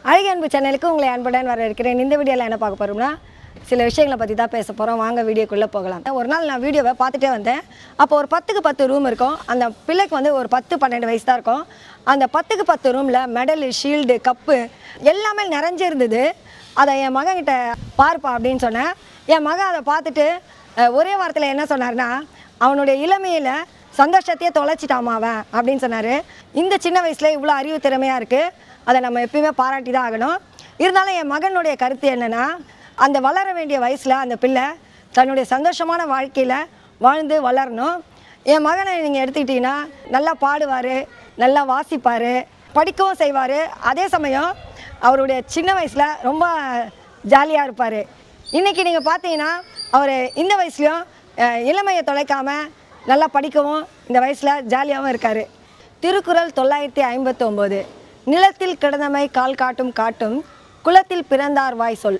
அழகிய அன்பு சேனலுக்கு உங்களை அன்புடன் வரவேற்கிறேன். இந்த வீடியோவில் என்ன பார்க்க போகிறோம்னா சில விஷயங்களை பற்றி தான் பேச போகிறோம். வாங்க வீடியோக்குள்ளே போகலாம். ஒரு நாள் நான் வீடியோவை பார்த்துட்டே வந்தேன். அப்போ ஒரு 10க்கு 10 ரூம் இருக்கும். அந்த பிள்ளைக்கு வந்து ஒரு 10-12 வயசு தான் இருக்கும். அந்த 10க்கு 10 ரூமில் மெடலு, ஷீல்டு, கப்பு எல்லாமே நிறைஞ்சிருந்தது. அதை என் மகன்கிட்ட பார்ப்பா அப்படின்னு சொன்னேன். என் மகன் அதை பார்த்துட்டு ஒரே வாரத்தில் என்ன சொன்னார்னா, அவனுடைய இளமையில் சந்தோஷத்தையே தொலைச்சிட்டாமா அவன் அப்படின்னு சொன்னார். இந்த சின்ன வயசுல இவ்வளோ அறிவு திறமையாக இருக்குது, அதை நம்ம எப்பயுமே பாராட்டி தான் ஆகணும். இருந்தாலும் என் மகனுடைய கருத்து என்னென்னா, அந்த வளர வேண்டிய வயசில் அந்த பிள்ளை தன்னுடைய சந்தோஷமான வாழ்க்கையில் வாழ்ந்து வளரணும். என் மகனை நீங்கள் எடுத்துக்கிட்டிங்கன்னா நல்லா பாடுவார், நல்லா வாசிப்பார், படிக்கவும் செய்வார். அதே சமயம் அவருடைய சின்ன வயசில் ரொம்ப ஜாலியாக இருப்பார். இன்றைக்கி நீங்கள் பார்த்தீங்கன்னா அவர் இந்த வயசுலையும் இளமையை தொலைக்காமல் நல்லா படிக்கவும் இந்த வயசில் ஜாலியாகவும் இருக்கார். திருக்குறள் 959 நிலத்தில் கிடந்தமை கால் காட்டும் காட்டும் குலத்தில் பிறந்தார் வாய் சொல்.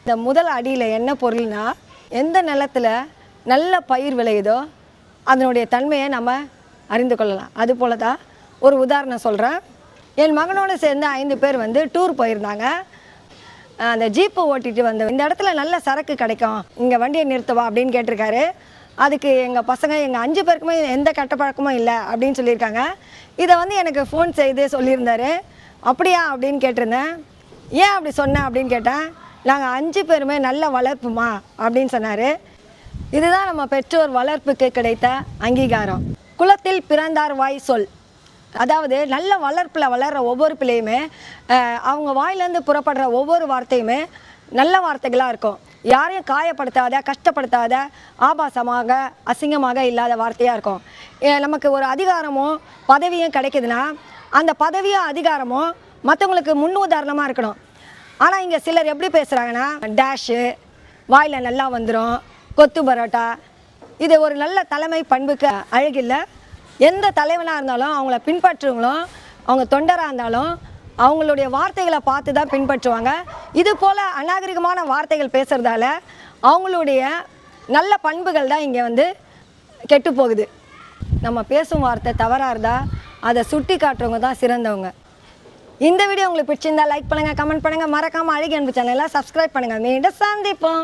இந்த முதல் அடியில் என்ன பொருள்னா, எந்த நிலத்தில் நல்ல பயிர் விளையுதோ அதனுடைய தன்மையை நம்ம அறிந்து கொள்ளலாம். அதுபோல தான் ஒரு உதாரணம் சொல்கிறேன். என் மகனோடு சேர்ந்து 5 பேர் வந்து டூர் போயிருந்தாங்க. அந்த ஜீப்பை ஓட்டிகிட்டு வந்து இந்த இடத்துல நல்ல சரக்கு கிடைக்கும், இங்கே வண்டியை நிறுத்துவா அப்படின்னு கேட்டிருக்காரு. அதுக்கு எங்கள் பசங்க எங்கள் 5 பேருக்குமே எந்த கெட்ட பழக்கமும் இல்லை அப்படின்னு சொல்லியிருக்காங்க. இதை வந்து எனக்கு ஃபோன் செய்து சொல்லியிருந்தார். அப்படியா அப்படின்னு கேட்டிருந்தேன். ஏன் அப்படி சொன்னேன் அப்படின்னு கேட்டேன். நாங்கள் 5 பேருமே நல்ல வளர்ப்புமா அப்படின்னு சொன்னார். இதுதான் நம்ம பெற்றோர் வளர்ப்புக்கு கிடைத்த அங்கீகாரம். குலத்தில் பிறந்தார் வாய் சொல். அதாவது நல்ல வளர்ப்பில் வளர்கிற ஒவ்வொரு பிள்ளையுமே அவங்க வாயிலேருந்து புறப்படுற ஒவ்வொரு வார்த்தையுமே நல்ல வார்த்தைகளாக இருக்கும். யாரையும் காயப்படுத்தாத, கஷ்டப்படுத்தாத, ஆபாசமாக அசிங்கமாக இல்லாத வார்த்தையாக இருக்கும். நமக்கு ஒரு அதிகாரமும் பதவியும் கிடைக்குதுன்னா அந்த பதவியும் அதிகாரமும் மற்றவங்களுக்கு முன் உதாரணமாக இருக்கணும். ஆனால் இங்கே சிலர் எப்படி பேசுகிறாங்கன்னா, டேஷு, வாயில் நல்லா வந்துடும், கொத்து பரோட்டா. இது ஒரு நல்ல தலைமை பண்புக்கு அழகில்லை. எந்த தலைவனாக இருந்தாலும் அவங்கள பின்பற்றுவங்களும், அவங்க தொண்டராக இருந்தாலும் அவங்களுடைய வார்த்தைகளை பார்த்து தான் பின்பற்றுவாங்க. இது போல் அநாகரிகமான வார்த்தைகள் பேசுகிறதால அவங்களுடைய நல்ல பண்புகள் தான் இங்கே வந்து கெட்டு போகுது. நம்ம பேசும் வார்த்தை தவறாக இருந்தால் அதை சுட்டி காட்டுறவங்க தான் சிறந்தவங்க. இந்த வீடியோ உங்களுக்கு பிடிச்சிருந்தா லைக் பண்ணுங்கள், கமெண்ட் பண்ணுங்கள், மறக்காமல் அழகிய அன்பு சேனலை சப்ஸ்கிரைப் பண்ணுங்கள். மீண்டும் சந்திப்போம்.